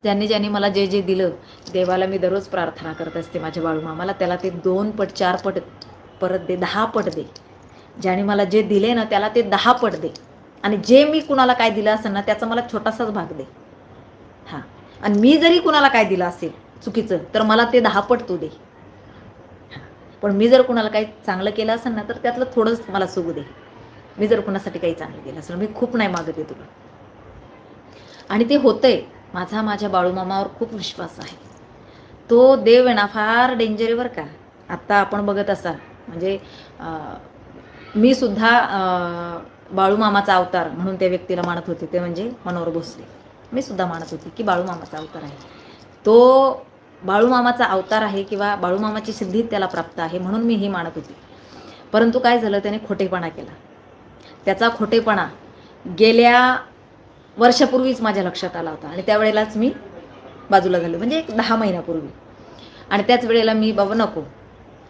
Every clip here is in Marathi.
ज्यांनी ज्यांनी मला जे जे दिलं, देवाला मी दररोज प्रार्थना करत असते माझ्या बाळूमामाला, त्याला ते 2 पट 4 पट परत दे, 10 पट दे. ज्याने मला जे दिले ना त्याला ते 10 पट दे. आणि जे मी कुणाला काय दिलं असेल ना त्याचा मला छोटासाच भाग दे. हां. आणि मी जरी कुणाला काय दिलं असेल चुकीचं, तर मला ते 10 पट तू दे. हां. पण मी जर कुणाला काही चांगलं केलं असेल ना, तर त्यातलं थोडंच मला सुगू दे. मी जर कुणासाठी काही चांगलं केलं असेल, मी खूप नाही मागत आहे तुला. आणि ते होतंय. माझ्या बाळूमामावर खूप विश्वास आहे. तो देव आहे ना फार डेंजर आहे बरं का. आत्ता आपण बघत असाल म्हणजे मी सुद्धा बाळूमामाचा अवतार म्हणून त्या व्यक्तीला मानत होते, ते म्हणजे मनोहर भोसले. मी सुद्धा मानत होती की बाळूमामाचा अवतार आहे. तो बाळूमामाचा अवतार आहे किंवा बाळूमामाची सिद्धी त्याला प्राप्त आहे म्हणून मी ही मानत होती. परंतु काय झालं, त्याने खोटेपणा केला. त्याचा खोटेपणा गेल्या वर्षापूर्वीच माझ्या लक्षात आला होता आणि त्यावेळेलाच मी बाजूला झाले, म्हणजे एक 10 महिन्यापूर्वी. आणि त्याच वेळेला मी बाबा नको,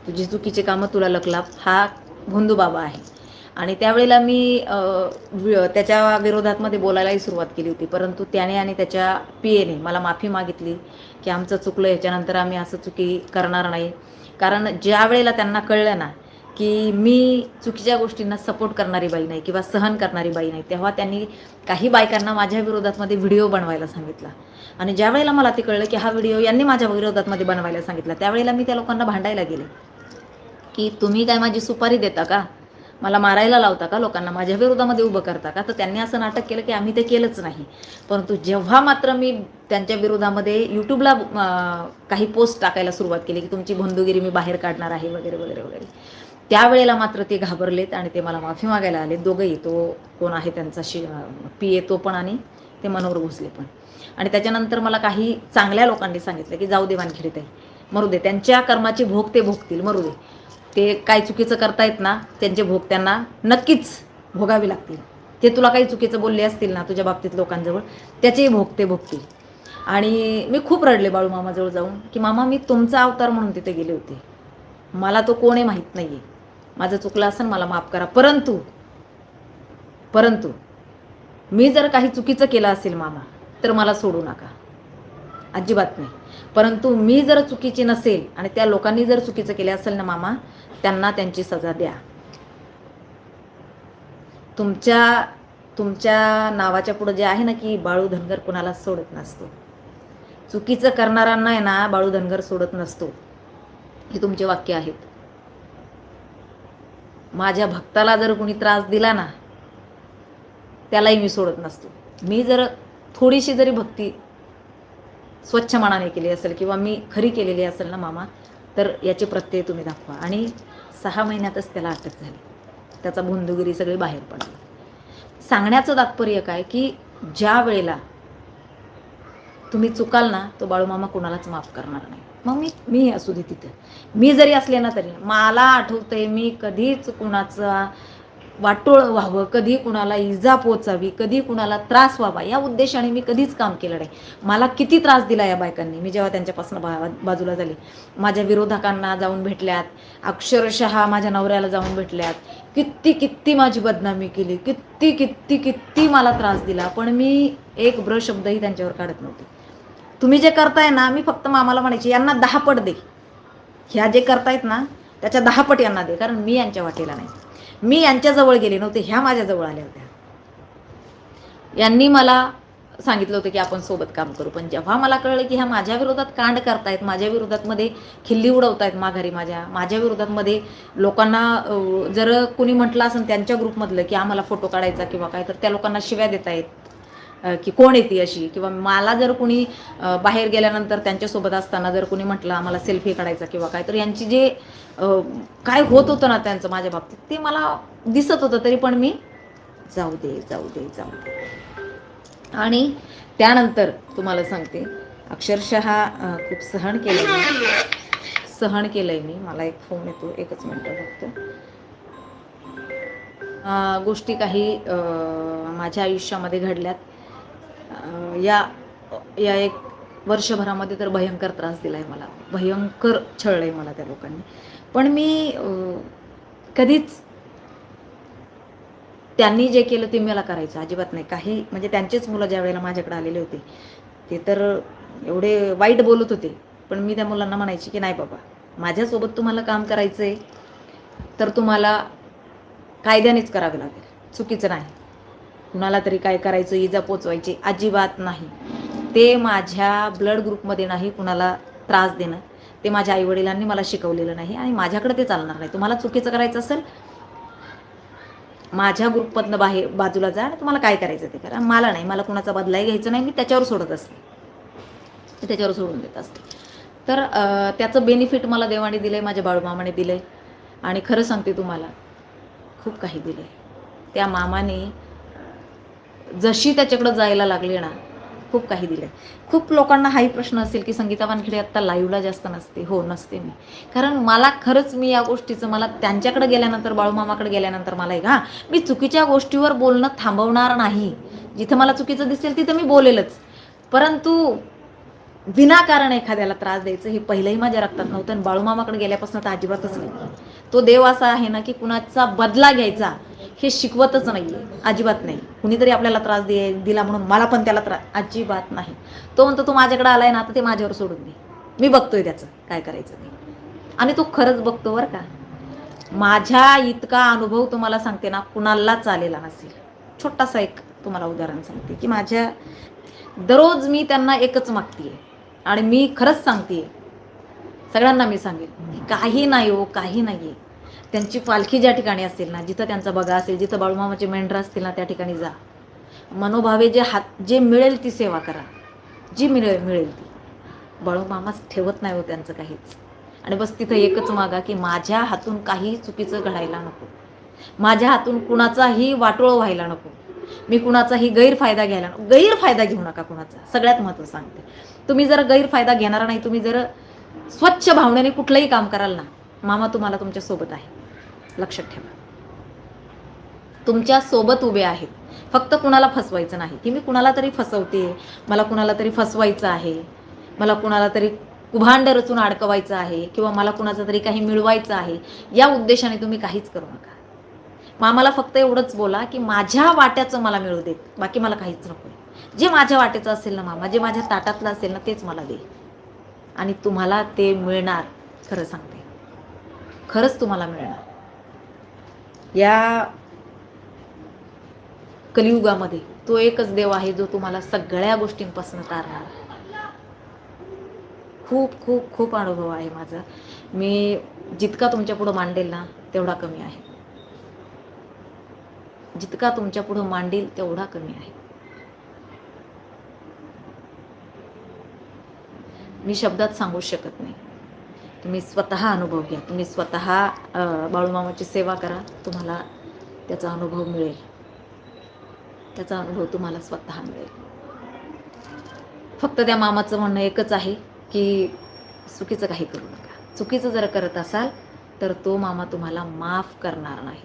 तुझी चुकीची कामं तुला लकलाप, हा भोंदू बाबा आहे. आणि त्यावेळेला मी त्याच्या विरोधातमध्ये बोलायलाही सुरुवात केली होती. परंतु त्याने आणि त्याच्या पीएने मला माफी मागितली की आमचं चुकलं, याच्यानंतर आम्ही असं चुकी करणार नाही. कारण ज्या वेळेला त्यांना कळलं ना की मी चुकीच्या गोष्टींना सपोर्ट करणारी बाई नाही किंवा सहन करणारी बाई नाही, तेव्हा त्यांनी काही बायकांना माझ्या विरोधातमध्ये व्हिडिओ बनवायला सांगितला. आणि ज्या वेळेला मला ते कळलं की हा व्हिडिओ यांनी माझ्या विरोधातमध्ये बनवायला सांगितला, त्यावेळेला मी त्या लोकांना भांडायला गेले की तुम्ही काय माझी सुपारी देता का, मला मारायला लावता का, लोकांना माझ्या विरोधामध्ये उभं करता का. तर त्यांनी असं नाटक केलं की आम्ही ते केलंच नाही. परंतु जेव्हा मात्र मी त्यांच्या विरोधामध्ये यूट्यूबला काही पोस्ट टाकायला सुरुवात केली की तुमची बंधुगिरी मी बाहेर काढणार आहे वगैरे वगैरे वगैरे, त्यावेळेला मात्र ते घाबरलेत आणि ते मला माफी मागायला आले. दोघंही, तो कोण आहे त्यांचा पीए तो पण आणि ते मनोहर भोसले पण. आणि त्याच्यानंतर मला काही चांगल्या लोकांनी सांगितलं की जाऊ दे वानखेडेताई, मरू दे, त्यांच्या कर्माचे भोग ते भोगतील, मरू दे. ते काय चुकीचं करतायत ना त्यांचे भोग त्यांना नक्कीच भोगावे लागतील. ते तुला काही चुकीचं बोलले असतील ना तुझ्या बाबतीत लोकांजवळ, त्याचेही भोग ते भोगतील. आणि मी खूप रडले बाळूमामाजवळ जाऊन की मामा मी तुमचा अवतार म्हणून तिथे गेले होते, मला तो कोण आहे माहीत नाही आहे, माझं चुकलं असेल मला माफ करा. परंतु मी जर काही चुकीचं केलं असेल मामा तर मला सोडू नका, अजिबात नाही. परंतु मी जर चुकीची नसेल आणि त्या लोकांनी जर चुकीचं केलं असेल ना मामा, त्यांना त्यांची सजा द्या. तुमच्या नावाच्या पुढे जे आहे ना की बाळू धनगर कुणाला सोडत नसतो, चुकीचं करणाऱ्यांना आहे ना बाळू धनगर सोडत नसतो, हे तुमचे वाक्य आहेत. माझ्या भक्ताला जर कोणी त्रास दिला ना त्यालाही मी सोडत नसतो. मी जर थोडीशी जरी भक्ती स्वच्छ मनाने केली असेल किंवा मी खरी केलेली असेल ना मामा, तर याचे प्रत्यय तुम्ही दाखवा. आणि 6 महिन्यातच त्याला अटक झाली, त्याचा भोंदूगिरी सगळी बाहेर पडली. सांगण्याचं तात्पर्य काय की ज्या वेळेला तुम्ही चुकाल ना तो बाळूमामा कुणालाच माफ करणार नाही. मग मी असू दे तिथं, मी जरी असले ना तरी मला आठवतंय मी कधीच कुणाचा वाटोळ व्हावं, कधी कुणाला इजा पोचावी, कधी कुणाला त्रास व्हावा या उद्देशाने मी कधीच काम केलं नाही. मला किती त्रास दिला या बायकांनी. मी जेव्हा त्यांच्यापासून बाजूला झाली, माझ्या विरोधकांना जाऊन भेटल्यात, अक्षरशः माझ्या नवऱ्याला जाऊन भेटल्यात, किती माझी बदनामी केली, किती मला त्रास दिला, पण मी एक शब्दही त्यांच्यावर काढत नव्हते. तुम्ही जे करताय ना, मी फक्त मामाला म्हणायची यांना 10 पट दे, ह्या जे करतायत ना त्याच्या 10 पट यांना दे, कारण मी यांच्या वाटेला नाही. मी यांच्याजवळ गेले नव्हते, ह्या माझ्याजवळ आल्या होत्या. यांनी मला सांगितलं होतं की आपण सोबत काम करू, पण जेव्हा मला कळलं की ह्या माझ्या विरोधात कांड करतायत, माझ्या विरोधातमध्ये खिल्ली उडवतायत माघारी, माझ्या विरोधातमध्ये लोकांना जर कुणी म्हटलं असेल त्यांच्या ग्रुपमधलं की आम्हाला फोटो काढायचा किंवा काय, तर त्या लोकांना शिव्या देतायत की कोण येते अशी, किंवा मला जर कुणी बाहेर गेल्यानंतर त्यांच्यासोबत असताना जर कुणी म्हटलं आम्हाला सेल्फी काढायचा किंवा काय, तर यांची जे काय होत होतं ना त्यांचं माझ्या बाबतीत ते मला दिसत होतं. तरी पण मी जाऊ दे. आणि त्यानंतर तुम्हाला सांगते अक्षरशः खूप सहन केलंय मी. मला एक फोन येतो, एकच मिनटं फक्त. गोष्टी काही माझ्या आयुष्यामध्ये घडल्यात. या एक वर्षभरामध्ये तर भयंकर त्रास दिलाय मला, भयंकर छळलंय मला त्या लोकांनी. पण मी कधीच त्यांनी जे केलं ते मला करायचं अजिबात नाही. काही म्हणजे त्यांचेच मुलं ज्या वेळेला माझ्याकडे आलेले होते ते तर एवढे वाईट बोलत होते, पण मी त्या मुलांना म्हणायची की नाही बाबा, माझ्यासोबत तुम्हाला काम करायचं आहे तर तुम्हाला कायद्यानेच करावे लागेल, चुकीचं नाही. कुणाला तरी काय करायचं, इजा पोचवायची अजिबात नाही. ते माझ्या ब्लड ग्रुपमध्ये नाही कुणाला त्रास देणं. ते माझ्या आईवडिलांनी मला शिकवलेलं नाही आणि माझ्याकडे ते चालणार नाही. तुम्हाला चुकीचं करायचं असेल, माझ्या ग्रुपमधनं बाजूला जा आणि तुम्हाला काय करायचं ते करा. मला नाही, मला कुणाचा बदलाही घ्यायचा नाही. मी त्याच्यावर सोडत असते, मी त्याच्यावर सोडून देत असते. तर त्याचं बेनिफिट मला देवाने दिलं आहे, माझ्या बाळूमामाने दिलं आहे. आणि खरं सांगते तुम्हाला, खूप काही दिलं आहे. त्या मामाने जशी त्याच्याकडं जायला लागली ना, खूप काही दिलं आहे. खूप लोकांना हाही प्रश्न असेल की संगीता वानखेडे आत्ता लाईव्हला जास्त नसते. हो, नसते मी. कारण मला खरंच मी या गोष्टीचं, मला त्यांच्याकडे गेल्यानंतर, बाळूमामाकडे गेल्यानंतर मला एक, मी चुकीच्या गोष्टीवर बोलणं थांबवणार नाही. जिथं मला चुकीचं दिसेल तिथं मी बोलेलच. परंतु विनाकारण एखाद्याला त्रास द्यायचं हे पहिलंही माझ्या रक्तात नव्हतं आणि बाळूमामाकडे गेल्यापासून तर अजिबातच नाही. तो देव असा आहे ना की कुणाचा बदला घ्यायचा हे शिकवतच नाही आहे, अजिबात नाही. कुणीतरी आपल्याला त्रास दिला म्हणून मला पण त्याला त्रास, अजिबात नाही. तो म्हणतो तू माझ्याकडे आलाय ना, आता ते माझ्यावर सोडून दे, मी बघतोय त्याचं काय करायचं ते. आणि तो खरंच बघतो बरं का. माझ्या इतका अनुभव तुम्हाला सांगते ना, कुणालाच आलेला नसेल. छोटासा एक तुम्हाला उदाहरण सांगते की माझ्या दररोज मी त्यांना एकच मागते आणि मी खरंच सांगते, सगळ्यांना मी सांगेन की काही नाही हो, काही नाही आहे. त्यांची पालखी ज्या ठिकाणी असेल ना, जिथं त्यांचा बगा असेल, जिथं बाळूमामाचे मेंढरं असतील ना, त्या ठिकाणी जा. मनोभावे जे मिळेल ती सेवा करा, जी मिळेल ती. बाळूमामाच ठेवत नाही हो त्यांचं काहीच. आणि बस तिथं एकच मागा की माझ्या हातून काही चुकीचं घडायला नको, माझ्या हातून कुणाचाही वाटोळ व्हायला नको, मी कुणाचाही गैरफायदा घ्यायला नको. गैरफायदा घेऊ नका कुणाचा, सगळ्यात महत्त्वाचं सांगते. तुम्ही जर गैरफायदा घेणार नाही, तुम्ही जर स्वच्छ भावनेने कुठलंही काम कराल ना, मामा तुम्हाला तुमच्या सोबत आहे, लक्षात ठेवा. तुमच्या सोबत उभे आहेत. फक्त कुणाला फसवायचं नाही की मी कुणाला तरी फसवते, मला कुणाला तरी फसवायचं आहे, मला कुणाला तरी कुभांड रचून अडकवायचं आहे किंवा मला कुणाचं तरी काही मिळवायचं आहे, या उद्देशाने तुम्ही काहीच करू नका. मामाला फक्त एवढंच बोला की माझ्या वाट्याचं मला मिळू देत, बाकी मला काहीच नको. जे माझ्या वाट्याचं असेल ना मामा, जे माझ्या ताटातलं असेल ना, तेच मला दे आणि तुम्हाला ते मिळणार. खरं सांगते, खरंच तुम्हाला मिळणार. या कलियुगामध्ये तो एकच देव आहे जो तुम्हाला सगळ्या गोष्टींपासून तारणार. खूप खूप खूप अनुभव आहे माझा. मी जितका तुमच्या पुढं मांडेल ना, तेवढा कमी आहे. जितका तुमच्या पुढं मांडेल तेवढा कमी आहे. मी शब्दात सांगू शकत नाही. तुम्ही स्वतः अनुभव घ्या. तुम्ही स्वतः बाळूमामाची सेवा करा, तुम्हाला त्याचा अनुभव मिळेल. त्याचा अनुभव तुम्हाला स्वतः मिळेल. फक्त त्या मामाचं म्हणणं एकच आहे की चुकीचं काही करू नका. चुकीचं जर करत असाल तर तो मामा तुम्हाला माफ करणार नाही.